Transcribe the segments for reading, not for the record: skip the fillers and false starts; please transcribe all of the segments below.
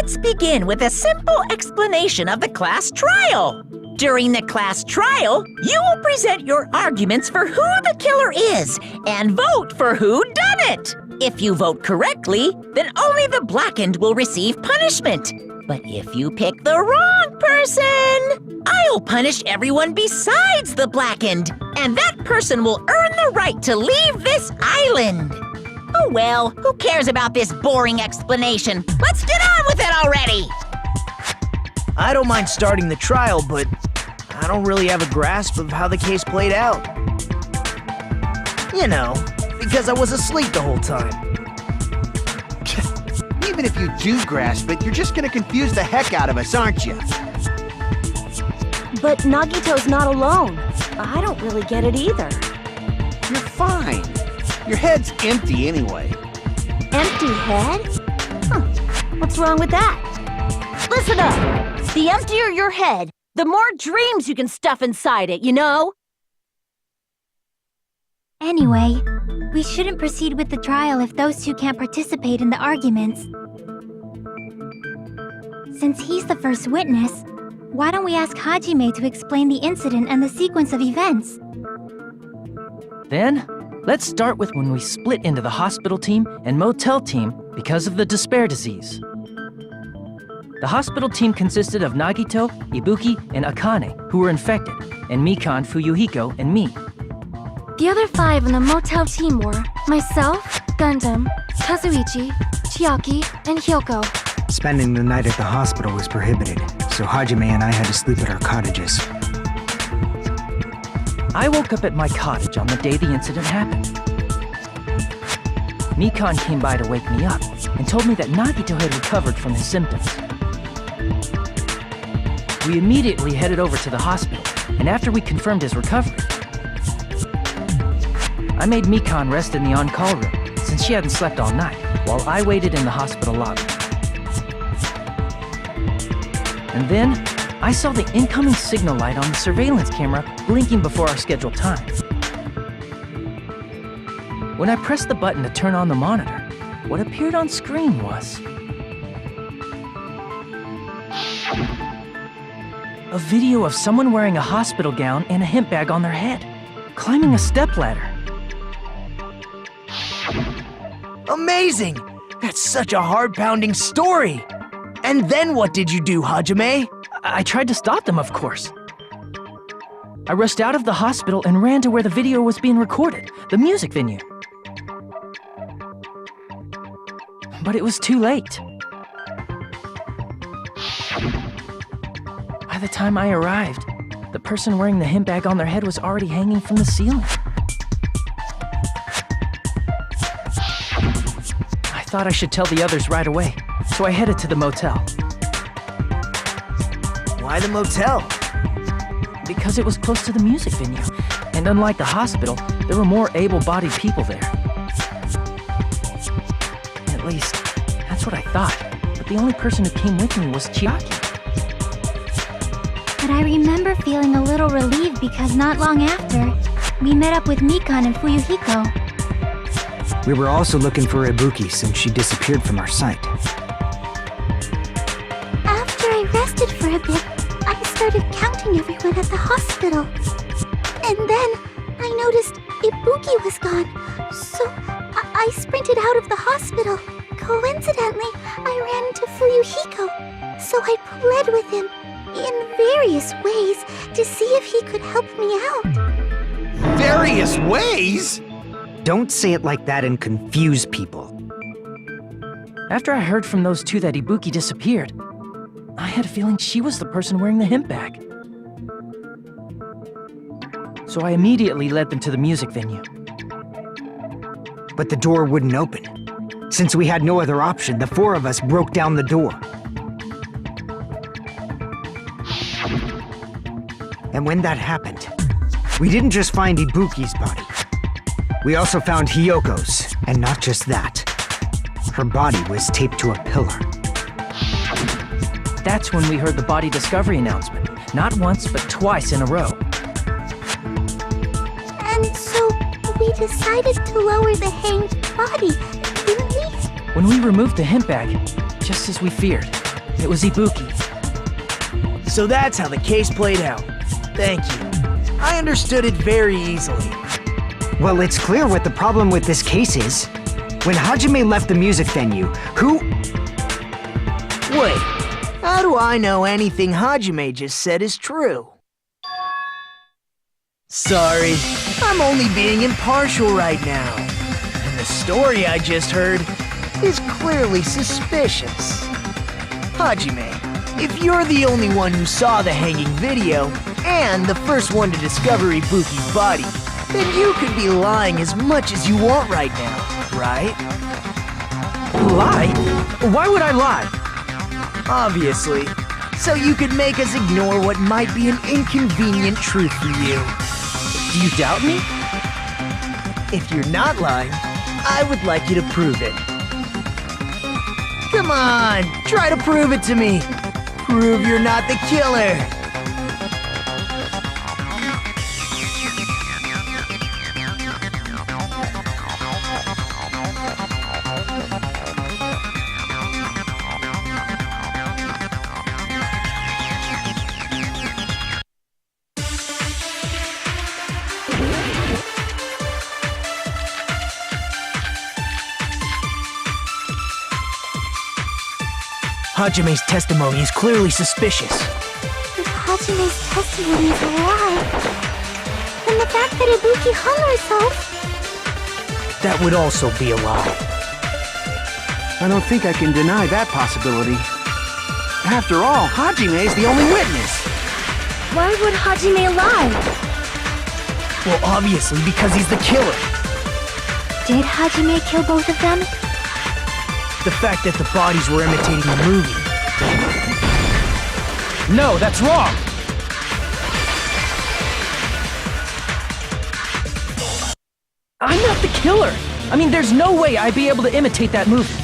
Let's begin with a simple explanation of the class trial. During the class trial, you will present your arguments for who the killer is and vote for who done it. If you vote correctly, then only the blackened will receive punishment. But if you pick the wrong person, I'll punish everyone besides the blackened, and that person will earn the right to leave this island. Oh well, who cares about this boring explanation? Let's get on with it already! I don't mind starting the trial, but I don't really have a grasp of how the case played out. You know, because I was asleep the whole time. Even if you do grasp it, you're just gonna confuse the heck out of us, aren't you? But Nagito's not alone. I don't really get it either. You're fine. Your head's empty anyway. Empty head? Huh. What's wrong with that? Listen up! The emptier your head, the more dreams you can stuff inside it, you know? Anyway, we shouldn't proceed with the trial if those two can't participate in the arguments. Since he's the first witness, why don't we ask Hajime to explain the incident and the sequence of events? Then, let's start with when we split into the hospital team and motel team because of the despair disease. The hospital team consisted of Nagito, Ibuki, and Akane, who were infected, and Mikan, Fuyuhiko, and me. The other 5 in the motel team were myself, Gundam, Kazuichi, Chiaki, and Hyoko. Spending the night at the hospital was prohibited, so Hajime and I had to sleep at our cottages. I woke up at my cottage on the day the incident happened. Mikan came by to wake me up and told me that Nagito had recovered from his symptoms. We immediately headed over to the hospital, and after we confirmed his recovery, I made Mikan rest in the on-call room, since she hadn't slept all night, while I waited in the hospital lobby. And then, I saw the incoming signal light on the surveillance camera blinking before our scheduled time. When I pressed the button to turn on the monitor, what appeared on screen was a video of someone wearing a hospital gown and a hemp bag on their head, climbing a stepladder. Amazing! That's such a heart-pounding story! And then what did you do, Hajime? I tried to stop them, of course. I rushed out of the hospital and ran to where the video was being recorded, the music venue. But it was too late. By the time I arrived, the person wearing the hemp bag on their head was already hanging from the ceiling. I thought I should tell the others right away, so I headed to the motel. Why the motel? Because it was close to the music venue, and unlike the hospital, there were more able-bodied people there. At least, that's what I thought, but the only person who came with me was Chiaki. But I remember feeling a little relieved because not long after, we met up with Mikan and Fuyuhiko. We were also looking for Ibuki since she disappeared from our sight. After I rested for a bit, I started counting everyone at the hospital. And then I noticed Ibuki was gone, so I sprinted out of the hospital. Coincidentally, I ran into Fuyuhiko, so I pled with him in various ways to see if he could help me out. Various ways? Don't say it like that and confuse people. After I heard from those two that Ibuki disappeared, I had a feeling she was the person wearing the hemp bag. So I immediately led them to the music venue. But the door wouldn't open. Since we had no other option, the 4 of us broke down the door. And when that happened, we didn't just find Ibuki's body. We also found Hyoko's, and not just that. Her body was taped to a pillar. That's when we heard the body discovery announcement. Not once, but twice in a row. And so we decided to lower the hanged body, didn't we? When we removed the hemp bag, just as we feared, It was Ibuki. So that's how the case played out. Thank you. I understood it very easily. Well, it's clear what the problem with this case is. When Hajime left the music venue, who... Wait, how do I know anything Hajime just said is true? Sorry, I'm only being impartial right now. And the story I just heard is clearly suspicious. Hajime, if you're the only one who saw the hanging video, and the first one to discover Ibuki's body, then you could be lying as much as you want right now, right? Lie? Why would I lie? Obviously. So you could make us ignore what might be an inconvenient truth for you. Do you doubt me? If you're not lying, I would like you to prove it. Come on, try to prove it to me. Prove you're not the killer. Hajime's testimony is clearly suspicious. If Hajime's testimony is a lie, then the fact that Ibuki hung herself... That would also be a lie. I don't think I can deny that possibility. After all, Hajime's the only witness. Why would Hajime lie? Well, obviously because he's the killer. Did Hajime kill both of them? The fact that the bodies were imitating the movie. No, that's wrong! I'm not the killer! I mean, there's no way I'd be able to imitate that movie.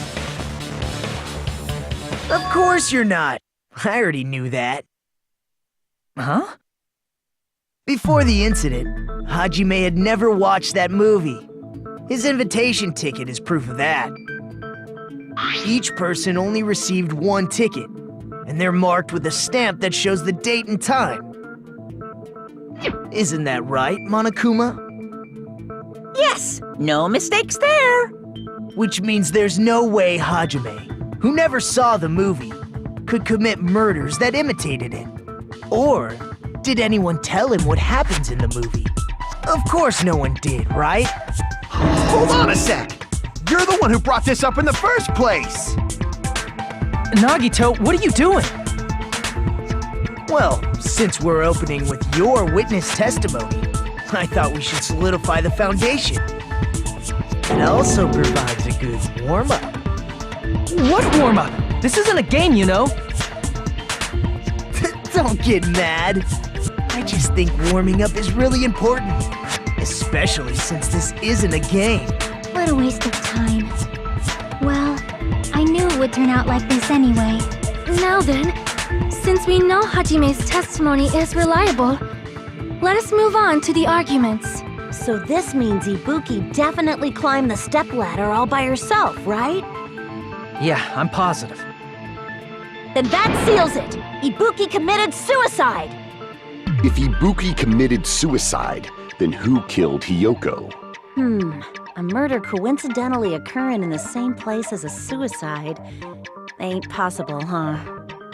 Of course you're not. I already knew that. Huh? Before the incident, Hajime had never watched that movie. His invitation ticket is proof of that. Each person only received one ticket, and they're marked with a stamp that shows the date and time. Isn't that right, Monokuma? Yes, no mistakes there. Which means there's no way Hajime, who never saw the movie, could commit murders that imitated it. Or did anyone tell him what happens in the movie? Of course no one did, right? Hold on a sec! You're the one who brought this up in the first place! Nagito, what are you doing? Well, since we're opening with your witness testimony, I thought we should solidify the foundation. It also provides a good warm-up. What warm-up? This isn't a game, you know. Don't get mad. I just think warming up is really important. Especially since this isn't a game. What a waste of time. Well, I knew it would turn out like this anyway. Now then, since we know Hajime's testimony is reliable, let us move on to the arguments. So this means Ibuki definitely climbed the stepladder all by herself, right? Yeah, I'm positive. Then that seals it! Ibuki committed suicide! If Ibuki committed suicide, then who killed Hiyoko? A murder coincidentally occurring in the same place as a suicide. Ain't possible, huh?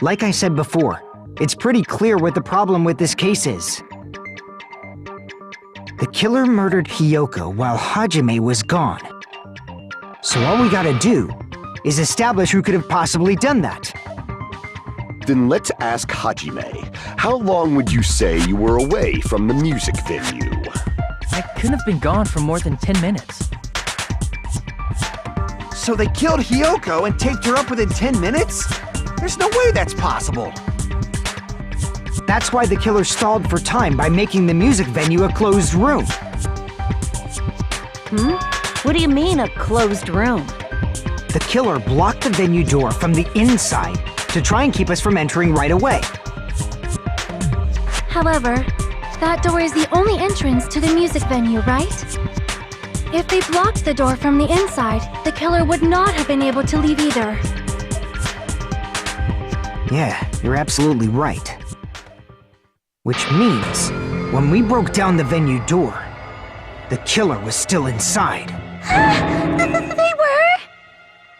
Like I said before, it's pretty clear what the problem with this case is. The killer murdered Hiyoko while Hajime was gone. So all we gotta do is establish who could have possibly done that. Then let's ask Hajime. How long would you say you were away from the music venue? I couldn't have been gone for more than 10 minutes. So they killed Hiyoko and taped her up within 10 minutes? There's no way that's possible. That's why the killer stalled for time by making the music venue a closed room. What do you mean, a closed room? The killer blocked the venue door from the inside to try and keep us from entering right away. However, that door is the only entrance to the music venue, right? If they blocked the door from the inside, the killer would not have been able to leave either. Yeah, you're absolutely right. Which means, when we broke down the venue door, the killer was still inside. They were?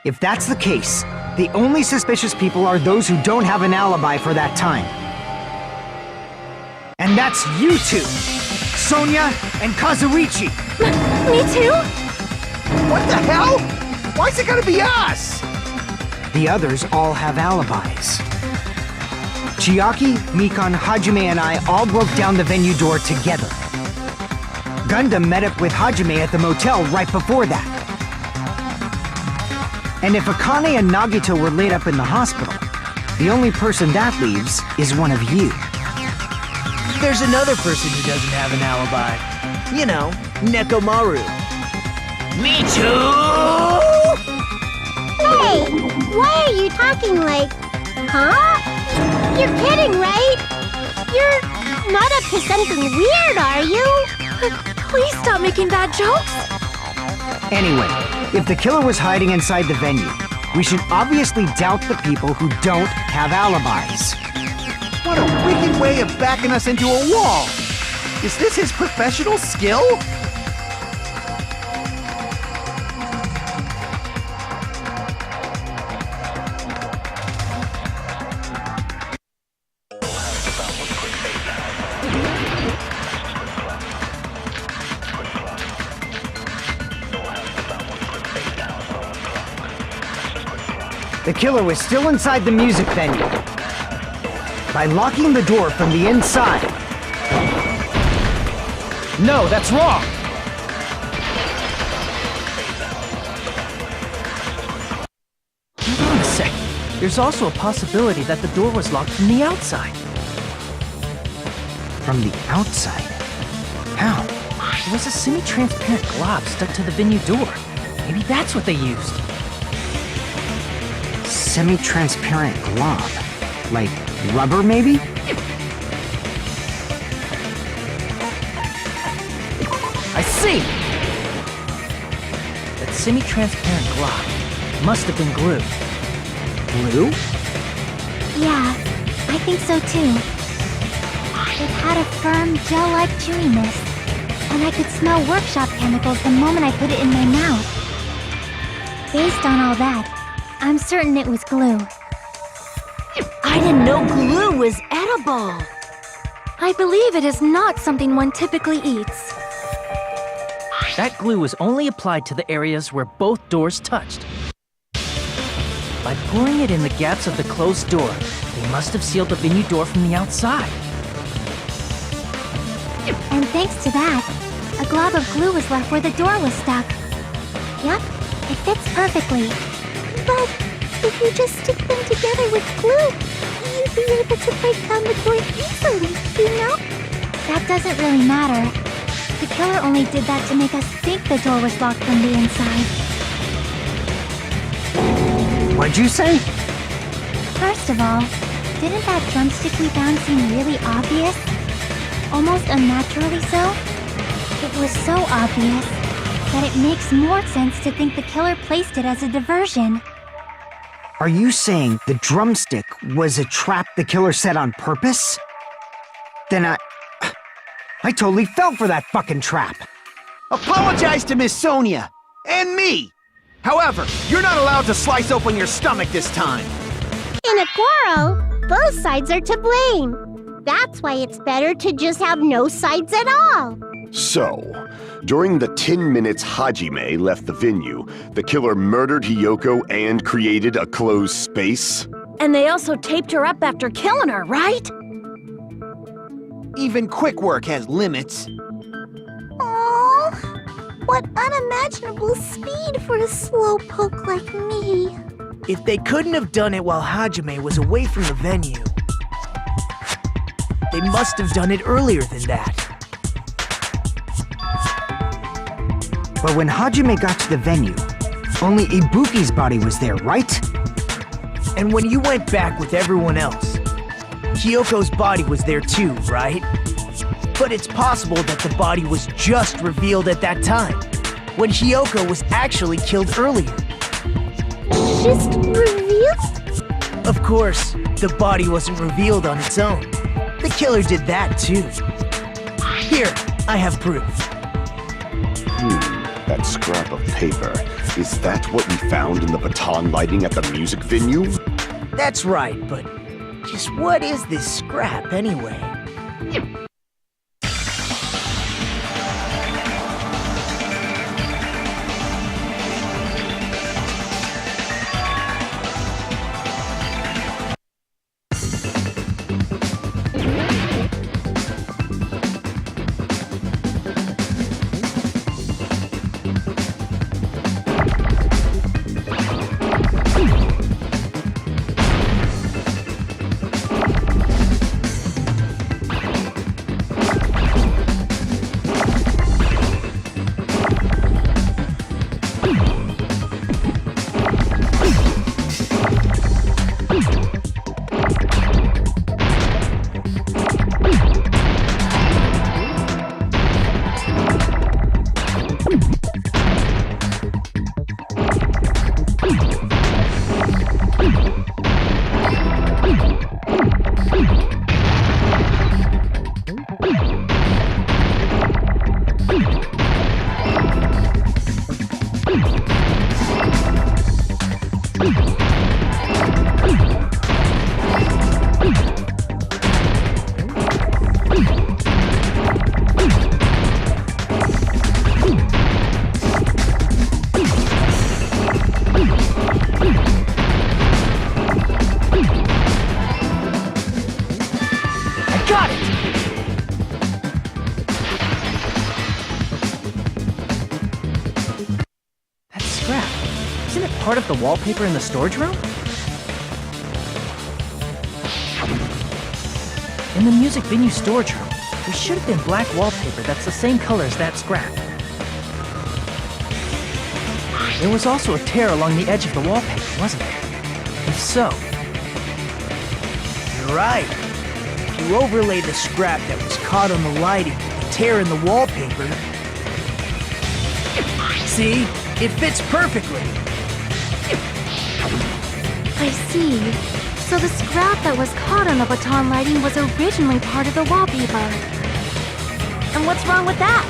If that's the case, the only suspicious people are those who don't have an alibi for that time. And that's you two! Sonia and Kazuichi! Me too? What the hell? Why's it gotta be us? The others all have alibis. Chiaki, Mikan, Hajime, and I all broke down the venue door together. Gundam met up with Hajime at the motel right before that. And if Akane and Nagito were laid up in the hospital, the only person that leaves is one of you. There's another person who doesn't have an alibi. You know, Nekomaru. Me too! Hey, why are you talking like... Huh? You're kidding, right? You're not up to something weird, are you? Please stop making bad jokes. Anyway, if the killer was hiding inside the venue, we should obviously doubt the people who don't have alibis. What a wicked way of backing us into a wall! Is this his professional skill? The killer was still inside the music venue. By locking the door from the inside. No, that's wrong! Hold on a sec. There's also a possibility that the door was locked from the outside. From the outside? How? There was a semi-transparent glob stuck to the venue door. Maybe that's what they used. Semi-transparent glob. Like rubber, maybe? I see! That semi-transparent glob must have been glue. Glue? Yeah, I think so too. It had a firm, gel-like chewiness, and I could smell workshop chemicals the moment I put it in my mouth. Based on all that, I'm certain it was glue. I didn't know glue was edible. I believe it is not something one typically eats. That glue was only applied to the areas where both doors touched. By pouring it in the gaps of the closed door, they must have sealed the venue door from the outside. And thanks to that, a glob of glue was left where the door was stuck. Yep, it fits perfectly. But if you just stick them together with glue, you'd be able to break down the door easily, you know? That doesn't really matter. The killer only did that to make us think the door was locked from the inside. What'd you say? First of all, didn't that drumstick we found seem really obvious? Almost unnaturally so? It was so obvious that it makes more sense to think the killer placed it as a diversion. Are you saying the drumstick was a trap the killer set on purpose? Then I totally fell for that fucking trap. Apologize to Miss Sonia and me. However, you're not allowed to slice open your stomach this time. In a quarrel, both sides are to blame. That's why it's better to just have no sides at all. So, during the 10 minutes Hajime left the venue, the killer murdered Hiyoko and created a closed space? And they also taped her up after killing her, right? Even quick work has limits. Aww, what unimaginable speed for a slowpoke like me. If they couldn't have done it while Hajime was away from the venue, they must have done it earlier than that. But when Hajime got to the venue, only Ibuki's body was there, right? And when you went back with everyone else, Hiyoko's body was there too, right? But it's possible that the body was just revealed at that time, when Hiyoko was actually killed earlier. Just revealed? Of course, The body wasn't revealed on its own. The killer did that too. Here, I have proof. That scrap of paper. Is that what we found in the baton lighting at the music venue? That's right, but just what is this scrap anyway? Got it! That scrap. Isn't it part of the wallpaper in the storage room? In the music venue storage room, there should have been black wallpaper that's the same color as that scrap. There was also a tear along the edge of the wallpaper, wasn't there? If so... You're right. If you overlay the scrap that was caught on the lighting with the tear in the wallpaper... See? It fits perfectly. I see. So the scrap that was caught on the baton lighting was originally part of the wallpaper. And what's wrong with that?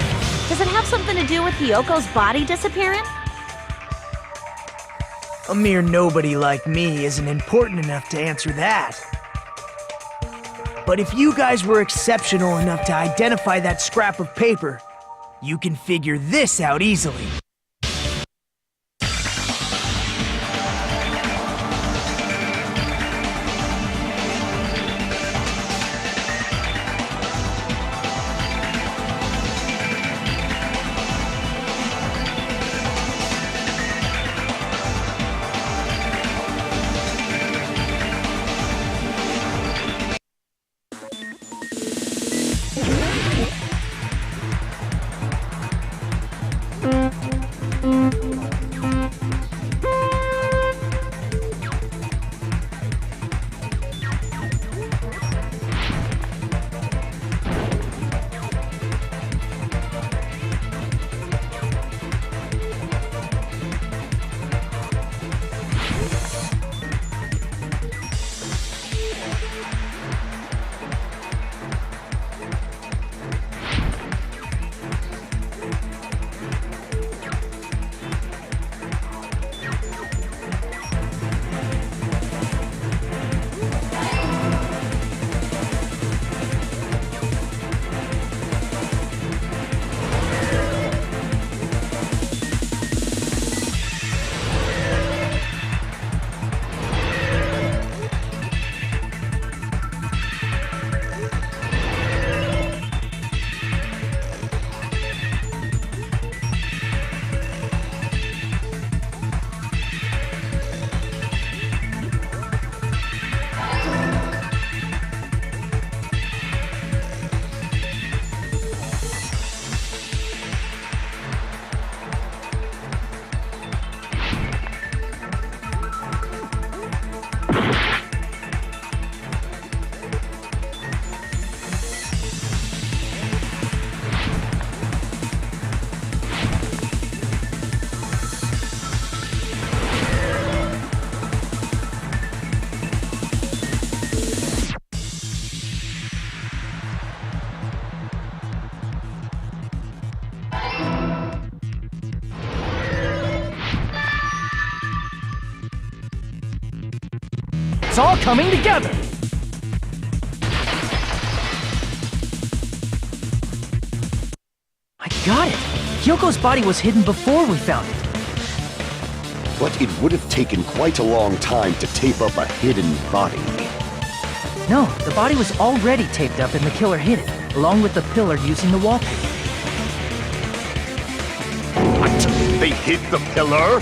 Does it have something to do with Hiyoko's body disappearing? A mere nobody like me isn't important enough to answer that. But if you guys were exceptional enough to identify that scrap of paper, you can figure this out easily. It's all coming together! I got it! Hyoko's body was hidden before we found it. But it would have taken quite a long time to tape up a hidden body. No, the body was already taped up and the killer hid it, along with the pillar using the wallpaper. What? They hid the pillar?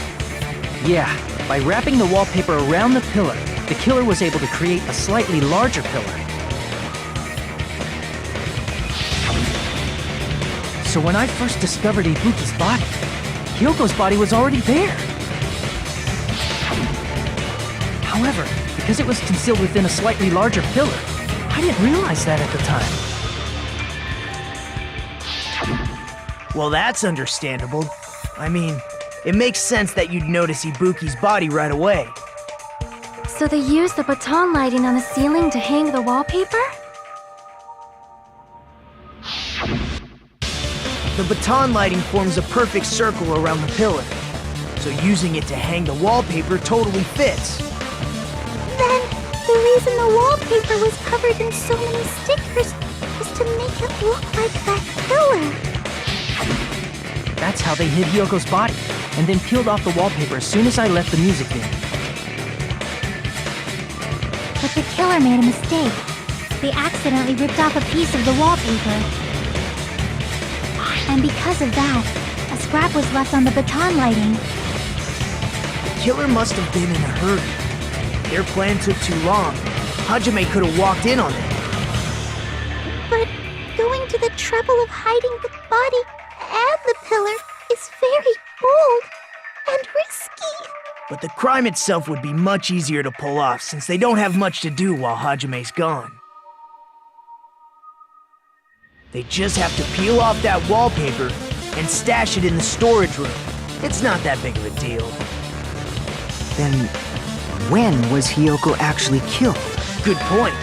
Yeah, by wrapping the wallpaper around the pillar, the killer was able to create a slightly larger pillar. So when I first discovered Ibuki's body, Hyoko's body was already there. However, because it was concealed within a slightly larger pillar, I didn't realize that at the time. Well, that's understandable. I mean, it makes sense that you'd notice Ibuki's body right away. So they used the baton lighting on the ceiling to hang the wallpaper? The baton lighting forms a perfect circle around the pillar, so using it to hang the wallpaper totally fits. Then, the reason the wallpaper was covered in so many stickers was to make it look like that pillar. That's how they hid Hyoko's body, and then peeled off the wallpaper as soon as I left the music venue. But the killer made a mistake. They accidentally ripped off a piece of the wallpaper. And because of that, a scrap was left on the baton lighting. The killer must have been in a hurry. Their plan took too long. Hajime could have walked in on it. But going to the trouble of hiding the body and the pillar is very bold and risky. But the crime itself would be much easier to pull off since they don't have much to do while Hajime's gone. They just have to peel off that wallpaper and stash it in the storage room. It's not that big of a deal. Then, when was Hiyoko actually killed? Good point.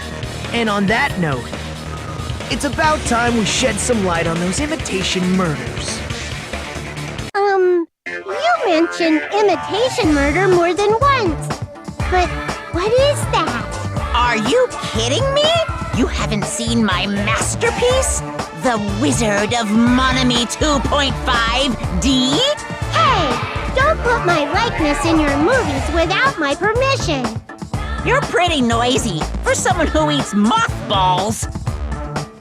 And on that note, it's about time we shed some light on those imitation murders. You mentioned imitation murder more than once. But what is that? Are you kidding me? You haven't seen my masterpiece? The Wizard of Monami 2.5D? Hey, don't put my likeness in your movies without my permission. You're pretty noisy for someone who eats mothballs.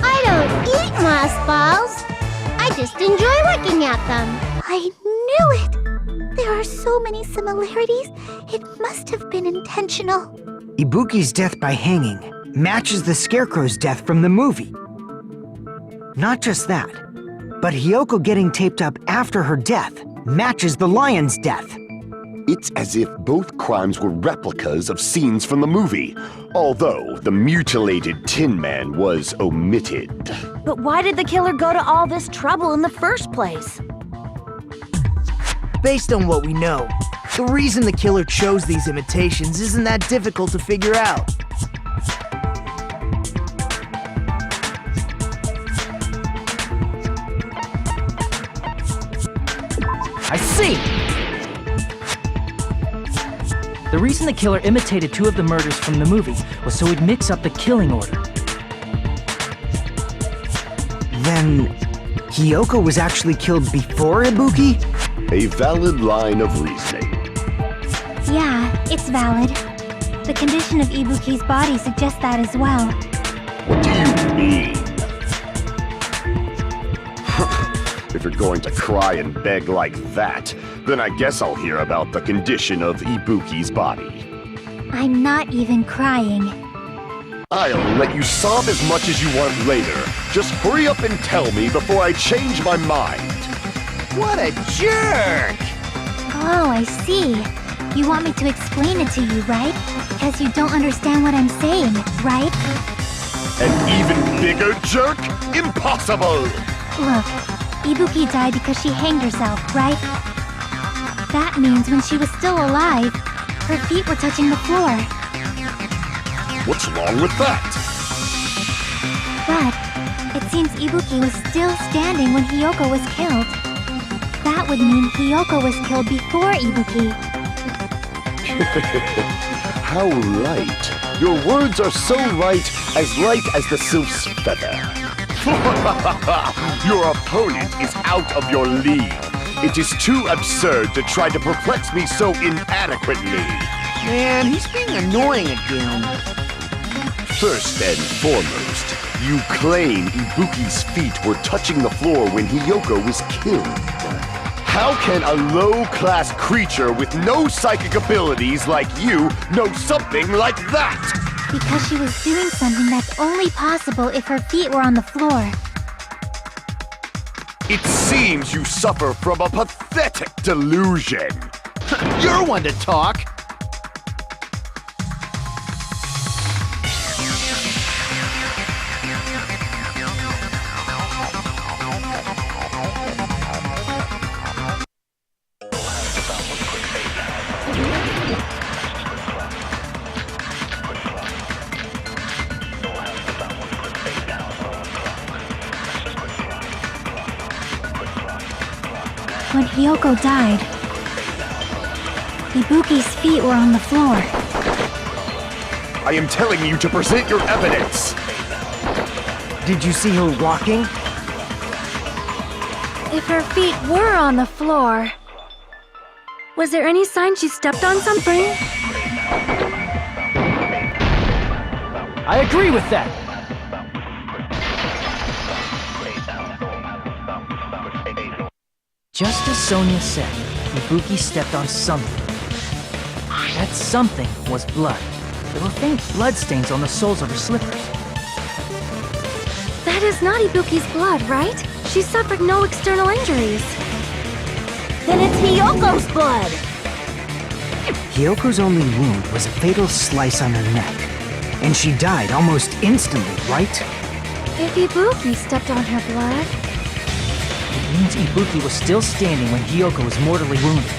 I don't eat mothballs. I just enjoy looking at them. I knew it. There are so many similarities. It must have been intentional. Ibuki's death by hanging matches the Scarecrow's death from the movie. Not just that, but Hiyoko getting taped up after her death matches the lion's death. It's as if both crimes were replicas of scenes from the movie, although the mutilated Tin Man was omitted. But why did the killer go to all this trouble in the first place? Based on what we know, the reason the killer chose these imitations isn't that difficult to figure out. I see! The reason the killer imitated two of the murders from the movie was so he'd mix up the killing order. Then, Hiyoko was actually killed before Ibuki? A valid line of reasoning. Yeah, it's valid. The condition of Ibuki's body suggests that as well. What do you mean? If you're going to cry and beg like that, then I guess I'll hear about the condition of Ibuki's body. I'm not even crying. I'll let you sob as much as you want later. Just hurry up and tell me before I change my mind. What a jerk! Oh, I see. You want me to explain it to you, right? Because you don't understand what I'm saying, right? An even bigger jerk? Impossible! Look, Ibuki died because she hanged herself, right? That means when she was still alive, her feet were touching the floor. What's wrong with that? But it seems Ibuki was still standing when Hiyoko was killed. That would mean Hiyoko was killed before Ibuki. How light. Your words are so light as the sylph's feather. Your opponent is out of your league. It is too absurd to try to perplex me so inadequately. Man, he's being annoying again. First and foremost, you claim Ibuki's feet were touching the floor when Hiyoko was killed. How can a low-class creature with no psychic abilities like you know something like that? Because she was doing something that's only possible if her feet were on the floor. It seems you suffer from a pathetic delusion. You're one to talk. When Hiyoko died, Ibuki's feet were on the floor. I am telling you to present your evidence. Did you see her walking? If her feet were on the floor, was there any sign she stepped on something? I agree with that. Just as Sonia said, Ibuki stepped on something. That something was blood. There were faint bloodstains on the soles of her slippers. That is not Ibuki's blood, right? She suffered no external injuries. Then it's Hiyoko's blood! Hyoko's only wound was a fatal slice on her neck. And she died almost instantly, right? If Ibuki stepped on her blood... It means Ibuki was still standing when Hiyoko was mortally wounded.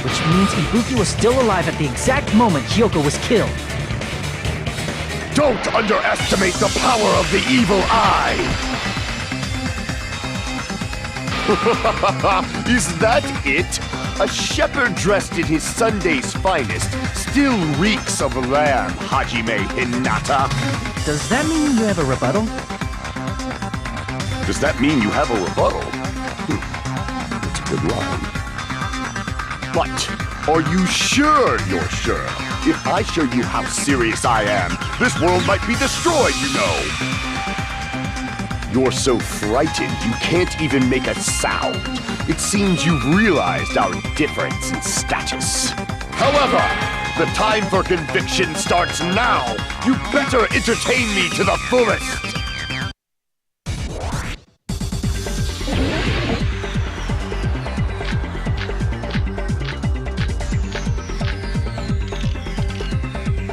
Which means Ibuki was still alive at the exact moment Hiyoko was killed. Don't underestimate the power of the evil eye! Is that it? A shepherd dressed in his Sunday's finest still reeks of lamb, Hajime Hinata. Does that mean you have a rebuttal? Does that mean you have a rebuttal? That's a good line. But, are you sure you're sure? If I show you how serious I am, this world might be destroyed, you know! You're so frightened you can't even make a sound. It seems you've realized our difference in status. However, the time for conviction starts now! You better entertain me to the fullest!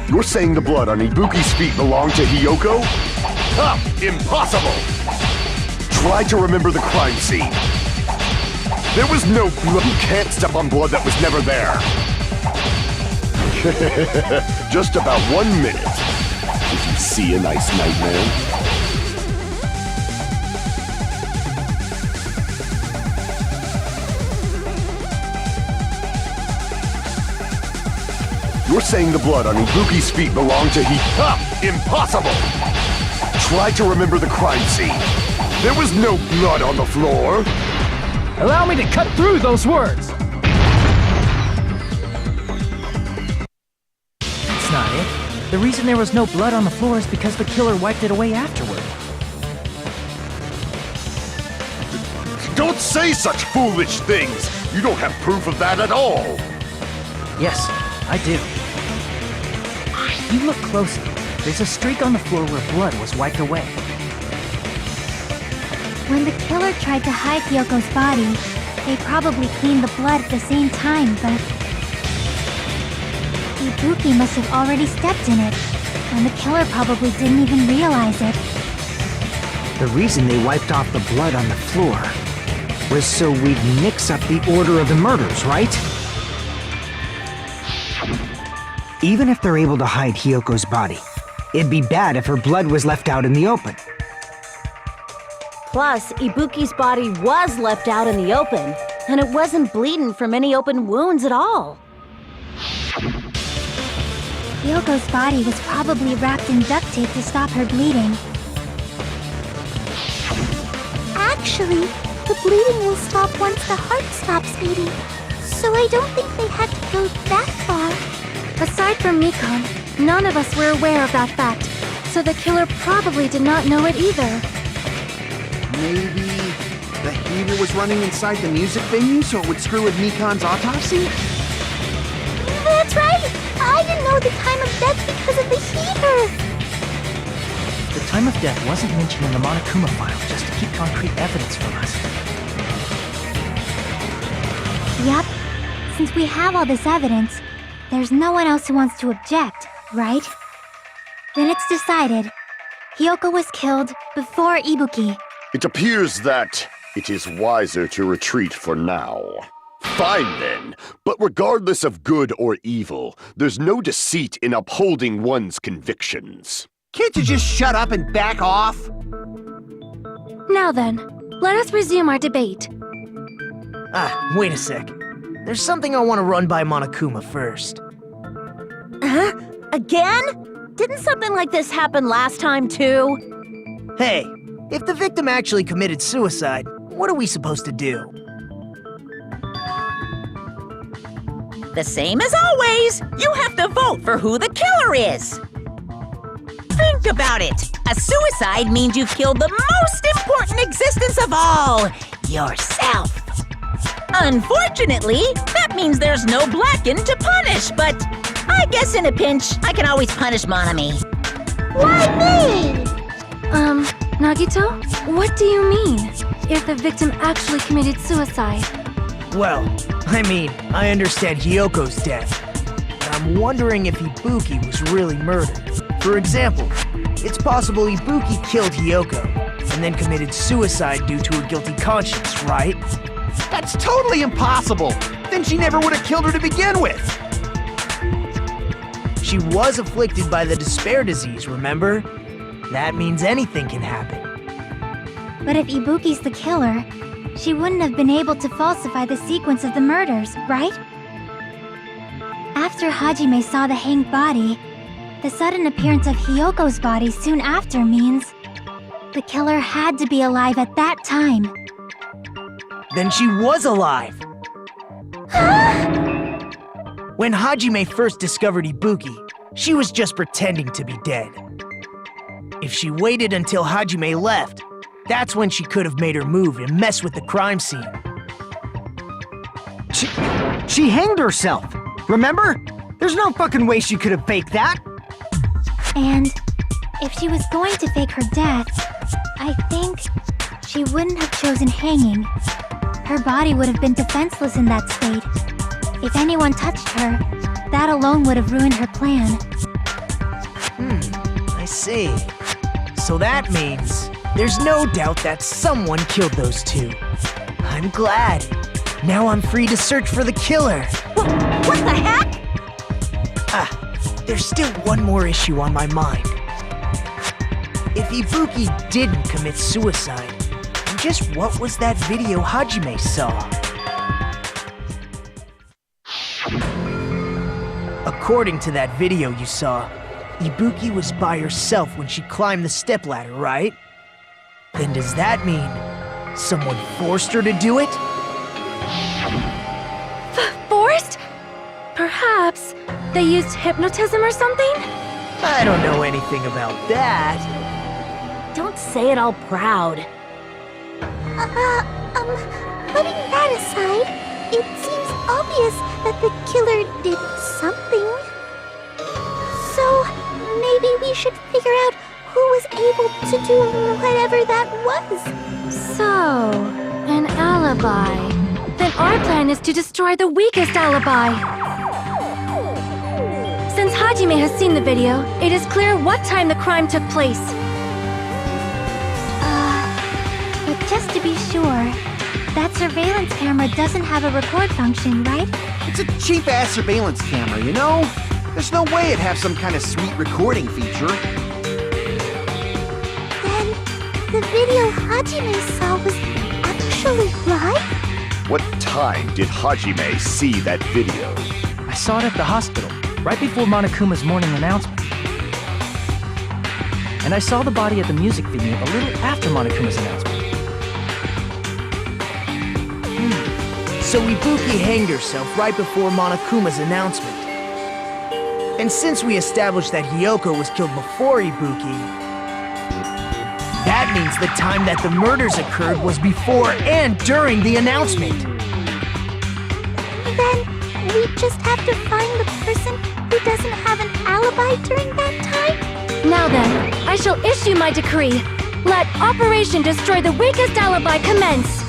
You're saying the blood on Ibuki's feet belonged to Hiyoko? Ha! Impossible! Try to remember the crime scene. There was no blood. You can't step on blood that was never there. Just about 1 minute. Did you see a nice nightmare? You're saying the blood on Ibuki's feet belonged to Ha! Impossible! Try to remember the crime scene. There was no blood on the floor. Allow me to cut through those words! That's not it. The reason there was no blood on the floor is because the killer wiped it away afterward. Don't say such foolish things! You don't have proof of that at all! Yes, I do. You look closely. There's a streak on the floor where blood was wiped away. When the killer tried to hide Hyoko's body, they probably cleaned the blood at the same time, but... Ibuki must have already stepped in it, and the killer probably didn't even realize it. The reason they wiped off the blood on the floor was so we'd mix up the order of the murders, right? Even if they're able to hide Hyoko's body, it'd be bad if her blood was left out in the open. Plus, Ibuki's body was left out in the open, and it wasn't bleeding from any open wounds at all. Hyoko's body was probably wrapped in duct tape to stop her bleeding. Actually, the bleeding will stop once the heart stops beating. So I don't think they had to go that far. Aside from Mikon, none of us were aware of that fact, so the killer probably did not know it either. Maybe the heater was running inside the music venue so it would screw with Mikon's autopsy? That's right! I didn't know the time of death because of the heater! The time of death wasn't mentioned in the Monokuma file just to keep concrete evidence from us. Yup. Since we have all this evidence, there's no one else who wants to object, right? Then it's decided. Hyoko was killed before Ibuki. It appears that it is wiser to retreat for now. Fine then, but regardless of good or evil, there's no deceit in upholding one's convictions. Can't you just shut up and back off? Now then, let us resume our debate. Wait a sec. There's something I want to run by Monokuma first. Huh? Again? Didn't something like this happen last time too? Hey, if the victim actually committed suicide, what are we supposed to do? The same as always. You have to vote for who the killer is. Think about it. A suicide means you've killed the most important existence of all, yourself. Unfortunately, that means there's no Blacken to punish, but I guess in a pinch, I can always punish Monami. Why me? Nagito? What do you mean? If the victim actually committed suicide? Well, I understand Hyoko's death. But I'm wondering if Ibuki was really murdered. For example, it's possible Ibuki killed Hyoko, and then committed suicide due to a guilty conscience, right? That's totally impossible! Then she never would have killed her to begin with! She was afflicted by the despair disease, remember? That means anything can happen. But if Ibuki's the killer, she wouldn't have been able to falsify the sequence of the murders, right? After Hajime saw the hanged body, the sudden appearance of Hyoko's body soon after means the killer had to be alive at that time. Then she was alive! When Hajime first discovered Ibuki, she was just pretending to be dead. If she waited until Hajime left, that's when she could have made her move and mess with the crime scene. She hanged herself! Remember? There's no fucking way she could have faked that! And if she was going to fake her death, I think she wouldn't have chosen hanging. Her body would have been defenseless in that state. If anyone touched her, that alone would have ruined her plan. I see. So that means there's no doubt that someone killed those two. I'm glad. Now I'm free to search for the killer. What the heck? There's still one more issue on my mind. If Ibuki didn't commit suicide, then just what was that video Hajime saw? According to that video you saw, Ibuki was by herself when she climbed the stepladder, right? Then does that mean someone forced her to do it? Forced? Perhaps they used hypnotism or something? I don't know anything about that. Don't say it all proud. Putting that aside, it seems obvious that the killer did something. So, maybe we should figure out who was able to do whatever that was. So, an alibi. Then our plan is to destroy the weakest alibi. Since Hajime has seen the video, it is clear what time the crime took place. But just to be sure, that surveillance camera doesn't have a record function, right? It's a cheap-ass surveillance camera, you know? There's no way it'd have some kind of sweet recording feature. Then, the video Hajime saw was actually live? What time did Hajime see that video? I saw it at the hospital. right before Monokuma's morning announcement. And I saw the body at the music venue a little after Monokuma's announcement. So Ibuki hanged herself right before Monokuma's announcement. And since we established that Hiyoko was killed before Ibuki, that means the time that the murders occurred was before and during the announcement. Then we just have to find the person who doesn't have an alibi during that time? Now then, I shall issue my decree. Let Operation Destroy the Weakest Alibi commence!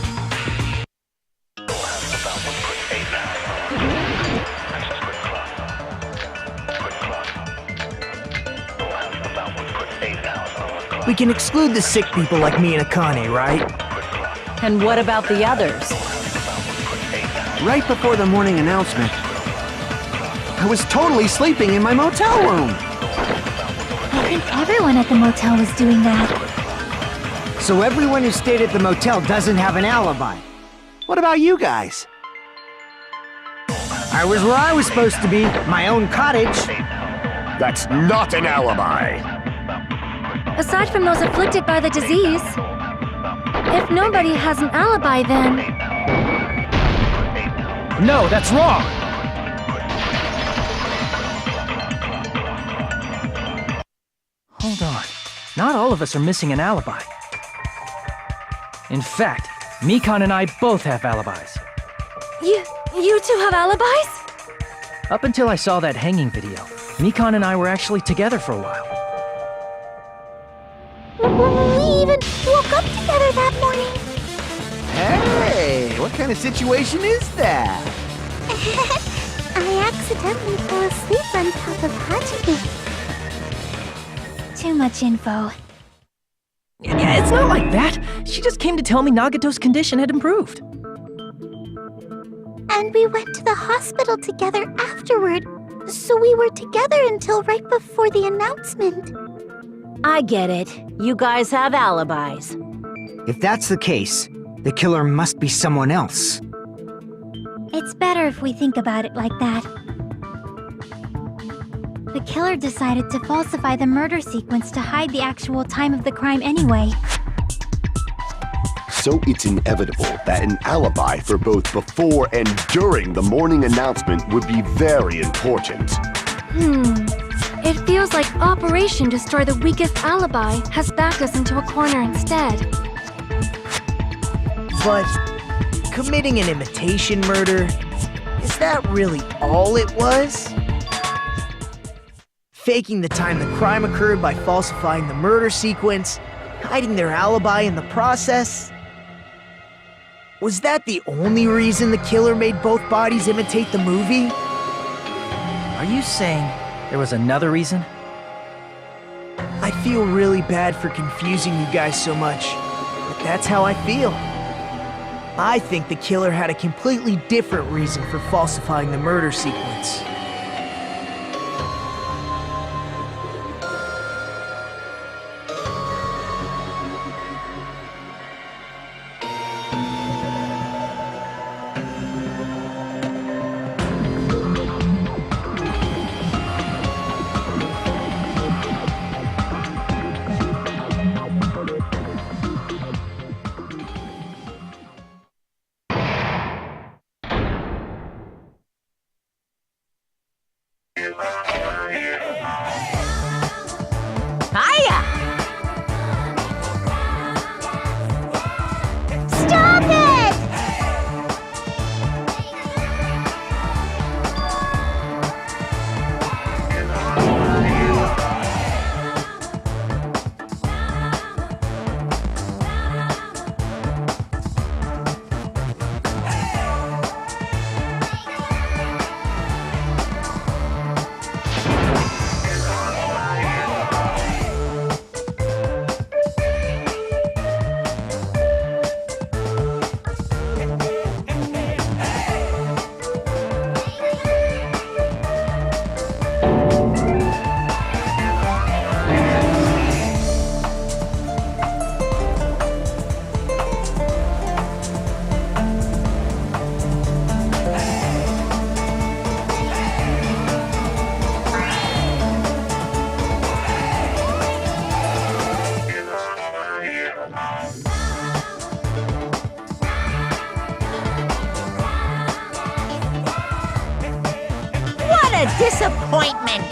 We can exclude the sick people like me and Akane, right? And what about the others? Right before the morning announcement, I was totally sleeping in my motel room. I think everyone at the motel was doing that. So everyone who stayed at the motel doesn't have an alibi. What about you guys? I was where I was supposed to be, my own cottage. That's not an alibi. Aside from those afflicted by the disease, if nobody has an alibi, then... No, that's wrong! Hold on. Not all of us are missing an alibi. In fact, Mikan and I both have alibis. You two have alibis? Up until I saw that hanging video, Mikan and I were actually together for a while. We even woke up together that morning. Hey, what kind of situation is that? I accidentally fell asleep on top of Hajime. Too much info. Yeah, it's not like that. She just came to tell me Nagato's condition had improved. And we went to the hospital together afterward. So we were together until right before the announcement. I get it. You guys have alibis. If that's the case, the killer must be someone else. It's better if we think about it like that. The killer decided to falsify the murder sequence to hide the actual time of the crime anyway. So it's inevitable that an alibi for both before and during the morning announcement would be very important. It feels like Operation Destroy the Weakest Alibi has backed us into a corner instead. But committing an imitation murder, is that really all it was? Faking the time the crime occurred by falsifying the murder sequence, hiding their alibi in the process? Was that the only reason the killer made both bodies imitate the movie? Are you saying there was another reason? I feel really bad for confusing you guys so much, but that's how I feel. I think the killer had a completely different reason for falsifying the murder sequence. Hiya! Stop it! a disappointment.